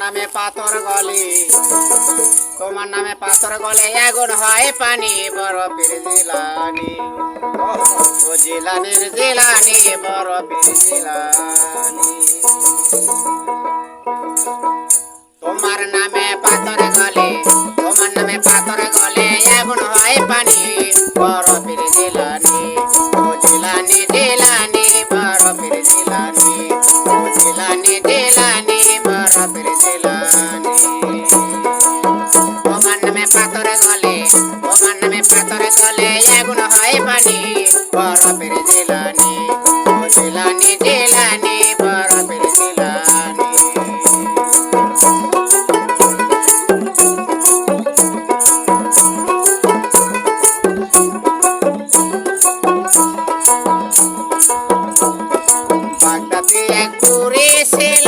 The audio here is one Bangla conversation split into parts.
নামে পাথর গলে তোমার নামে পাথর গলে আগুন হয় পানি বরফের জিলানি ও জিলানির জিলানি বরফের জিলানি তোমার নামে পাথর গলে তোমার নামে পাথর গলে আগুন হয় পানি বরফের জিলানি ও জিলানি জিলানি বরফের জিলানি ও জিলানি জিলানি বরফের জিলানি তোমার নামে পাথর গলে তোমার নামে পাথর গলে আগুন হয় পানি বরফের জিলানি ও জিলানি জিলানি বরফের জিলানি বাগদাতে এক পুরী ছিল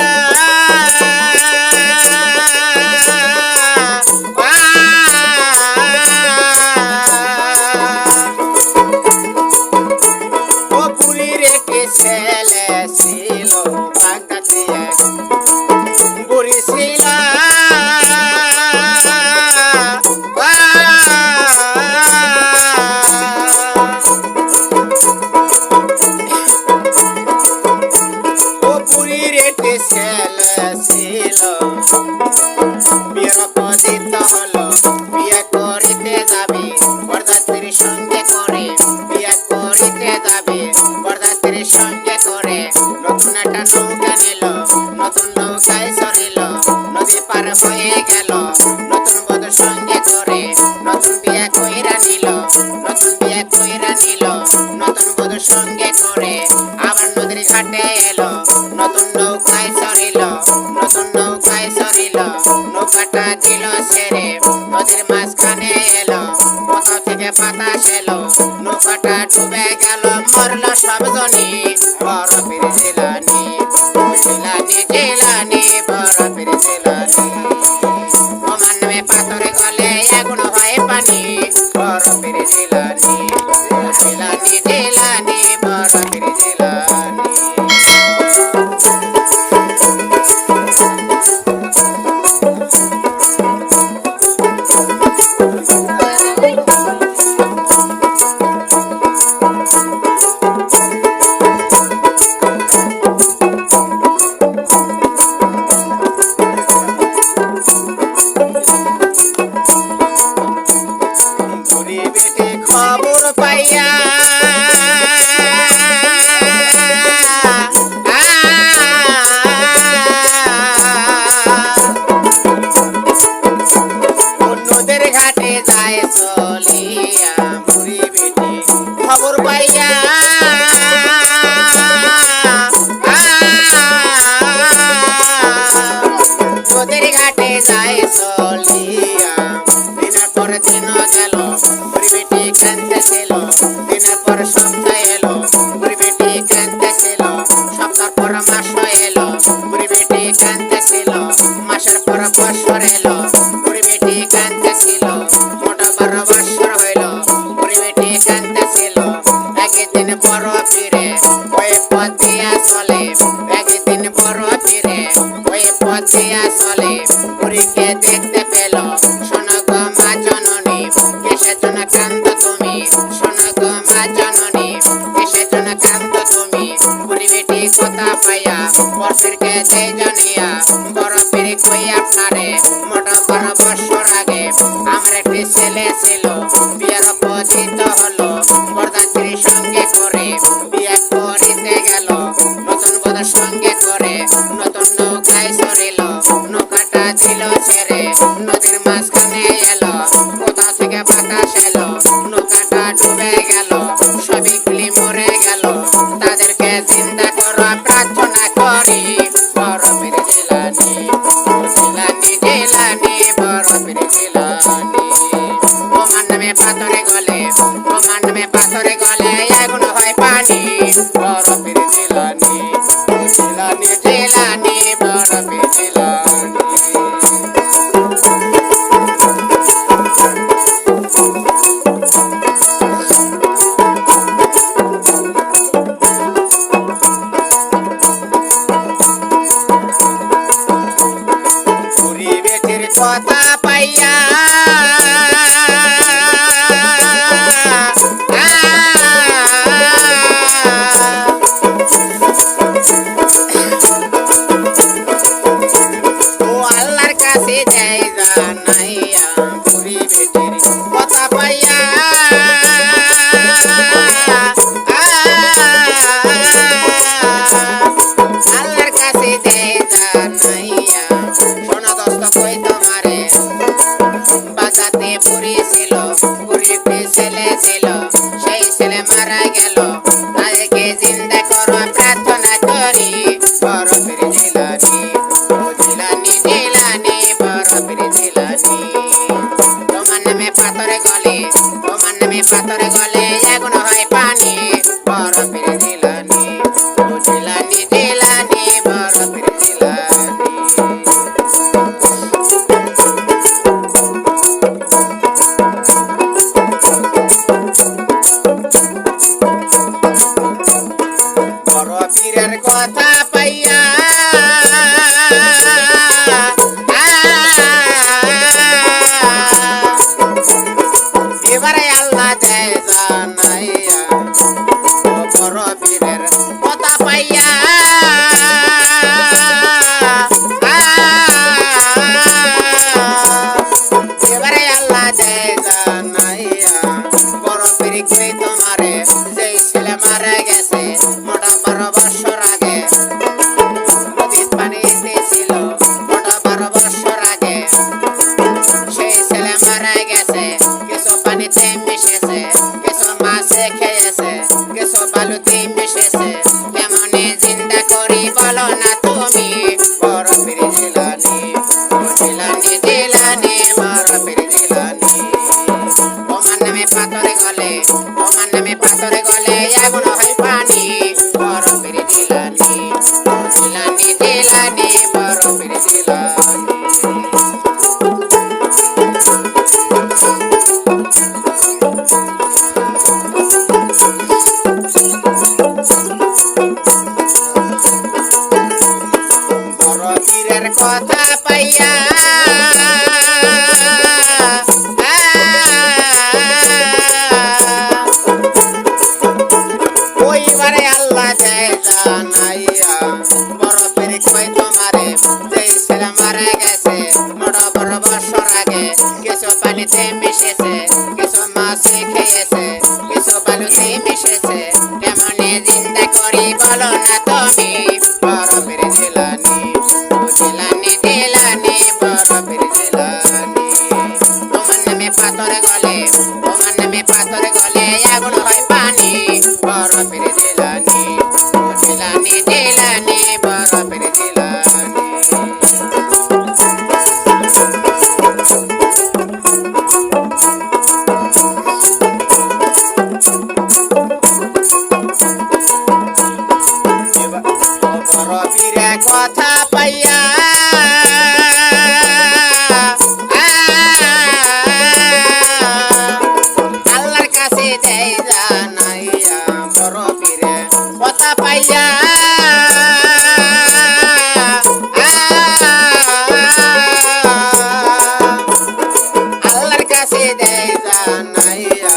ও পুরীর একটি ছেলে ছিল বাগদাতে এক পুরী ছিল ছেলে ছিল বিয়ের পদিত হলো বিয়ে করিতে যাবে বরযাত্রীর সঙ্গে করে বিয়ে করিতে যাবে বরযাত্রীর সঙ্গে করে নতুন একটা নৌকা নিল নতুন নৌকায় চড়িল নদী পার হয়ে গেল নতুন বধূর সঙ্গে করে নতুন বিয়ে কইরা নিল নতুন বিয়ে কইরা নিল নতুন বধূর সঙ্গে করে আবার নদীর ঘাটে এলো নতুন নৌকায় চড়িল নতুন নৌকায় চড়িল নৌকাটা দিল ছেড়ে নদীর মাঝখানে এলো কোথাও থেকে বাতাস এলো নৌকাটা ডুবে গেল মরল সবজনী বরফের জিলানি জিলানি জিলানি বরফের জিলানি তোমার নামে পাথরে গলে আগুন হয় পানি বরফের জিলানি জিলানি জিলানি বরফের জিলানি খবর পাইয়া নদীর ঘাটে যায় চলিয়া বুড়ি বেটি খবর পাইয়া নদীর ঘাটে যায় চলিয়া দিনের পর দিন গেল বুড়ি বেটি কাঁদতে ছিল দিনের পর সপ্তাহ এলো বুড়ি বেটি কাঁদতে ছিল সপ্তাহ পর মাস এলো বুড়ি বেটি কাঁদতে ছিল মাসের পর বছর এলো বুড়ি বেটি কাঁদতে ছিল মোটা 12 বছর হইল বুড়ি বেটি কাঁদতে ছিল একদিন বড় ফিরে ওই পথ দিয়া চলে একদিন বড় ফিরে ওই পথ দিয়া চলে বুড়িকে দেখতে পেল শোনো গো মা জননী কিসের জন্য কান্দ তুমি শোনো গো মা জননী কিসের জন্য কান্দ তুমি বুড়ি বেটি কথা পাইয়া বর্ষেরকে যে জানিয়া বড় ফিরে কই আপনারে মোটা 12 বছর আগে আমার একটি ছেলে ছিল বিয়ের পদিত হলো বরযাত্রীর সঙ্গে করে বিয়ে করিতে গেল নতুন বধূর সঙ্গে করে নতুন নৌকায় চড়িল নৌকাটা দিল ছেড়ে নদীর মাঝখানে এলো কোথা থেকে বাতাস এলো নৌকাটা ডুবে গেল সবগুলি মরে গেল তাদেরকে চিন্তা করো প্রার্থনা করি বরফের জিলানি জিলানি জিলানি বরফের জিলানি তোমার আল্লাহর কাছে দেই জানাইয়া শোনো দোস্ত কই তোমারে বাজাতে পুরি ছিল পুরিতে ছেলে ছিল সেই ছেলে মারা গেল তাদেরকে জিন্দা করো প্রার্থনা করি বড় পীর জিলানী ও জিলানী জিলানী বড় পীর জিলানী তোমার নামে পাথরে গলে তোমার নামে পাথরে গলে এখন হয় পানি বড় পীর জিলানী ও জিলানী জিলানী বড় পীর জিলানী বড় পীরের কথা পাইয়া এবারে আল্লাহ দেয় জানাইয়া বড় পীরের কথা পাইয়া এবারে আল্লাহ দেয় জানাইয়া বড় পীর কই তোমারে যেই ছেলে মারা গেছে মোটা 12 বছর আগে নদীর পানিতে ছিল মোটা 12 বছর আগে সেই ছেলে মারা গেছে কিছু পানিতে মিশেছে কিছু মাছে খেয়েছে কিছু বালুতে মিশেছে কেমনে জিন্দা করি বলো না তুমি বড় পীর জিলানী ও জিলানী জিলানী বড় পীর জিলানী তোমার নামে পাথরে গলে তোমার নামে পাথরে গলে এগুলো হয় পানি বড় পীর জিলানী ও জিলানী জিলানী বড় পীর জিলানী বড় পীরের কথা পাইয়া ওইবারে আল্লাহ দেয় জানাইয়া বড় পীর কই তোমারে যেই ছেলে মারা গেছে মোটা 12 বছর আগে কিছু পানিতে মিশেছে কিছু মাছে খেয়েছে কিছু বালুতে মিশেছে কেমনে জিন্দা করি বলো না তুমি বড় পীর জিলানী ও জিলানী জিলানী বড় পীর জিলানী তোমার নামে পাথরে গলে তোমার নামে পাথরে গলে এগুলো হয় পানি বড় পীর জিলানী ও জিলানী জিলানী বড় পীর জিলানী বড় পীরের কথা পাইয়া আল্লাহর কাছে দেয় জানাইয়া বড় পীরের কথা পাইয়া আল্লাহর কাছে দেয় জানাইয়া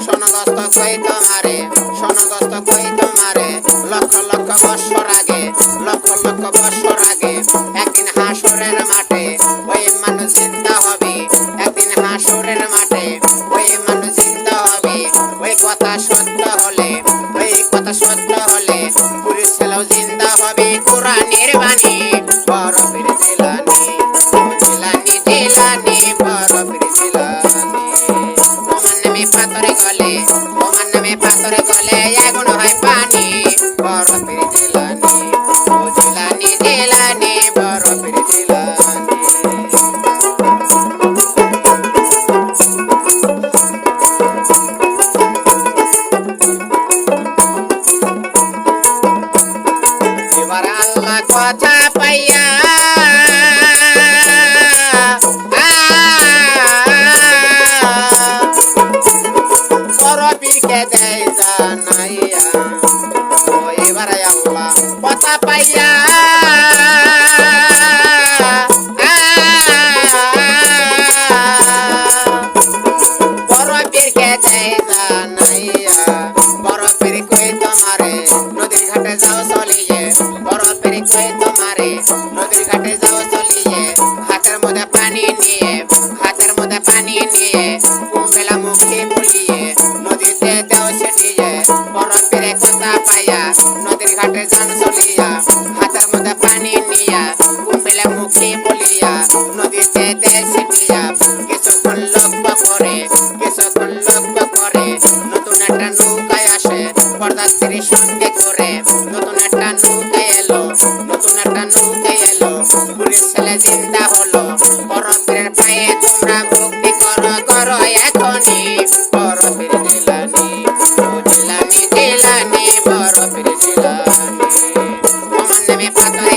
শোনো দোস্ত কই তোমারে শোনো দোস্ত কই তোমারে লক্ষ লক্ষ বছর আগে লক্ষ লক্ষ বছর আগে একদিন হাসরের মাঠে ওই মানুষ জিন্দা হবে একদিন হাসরের মাঠে ওই মানুষ জিন্দা হবে ওই কথা সত্য হলে ওই কথা সত্য হলে পুরুষ ছেলেও জিন্দা হবে কোরআনের বাণী বড় পীর জিলানী ও জিলানী জিলানী বড় পীর জিলানী তোমার নামে পাথরে গলে তোমার নামে পাথরে গলে এগুলো হয় পানি বড় পীর জিলানী ও জিলানী জিলানী বড় পীর জিলানী এবার আল্লাহ কথা পাইয়া বড় পীরকে দেয় জানাইয়া ও এবার আল্লাহ কথা পাইয়া বড় পীরকে দেয় জানাইয়া বড় পীর কই তোমারে নদীর ঘাটে যাও চলিয়ে বড় পীর কই তোমারে নদীর ঘাটে যাও চলিয়ে হাতের মধ্যে পানি নিয়ে হাতের মধ্যে পানি নিয়ে কুম্ভেলা মুখে বলিয়ে নদীতে দেও যাইয়া নদীর ঘাটে যান চলিয়া হাতের মধ্যে পানি নিয়া কুম্বিলে মুখে বলিয়া নদীতে তেল ছিটিয়া কিছুক্ষণ লক্ষ্য করে নতুন একটা নৌকায় আসে পরদাস্ত্রীর সঙ্গে করে নতুন একটা নৌকায় এলো পুরীর ছেলে চিন্তা হলো বরফের পায়ে তোমরা ভক্তি করো করো এখনই বরফের জিলানি বরফের জিলানি আমার নামে পাথরে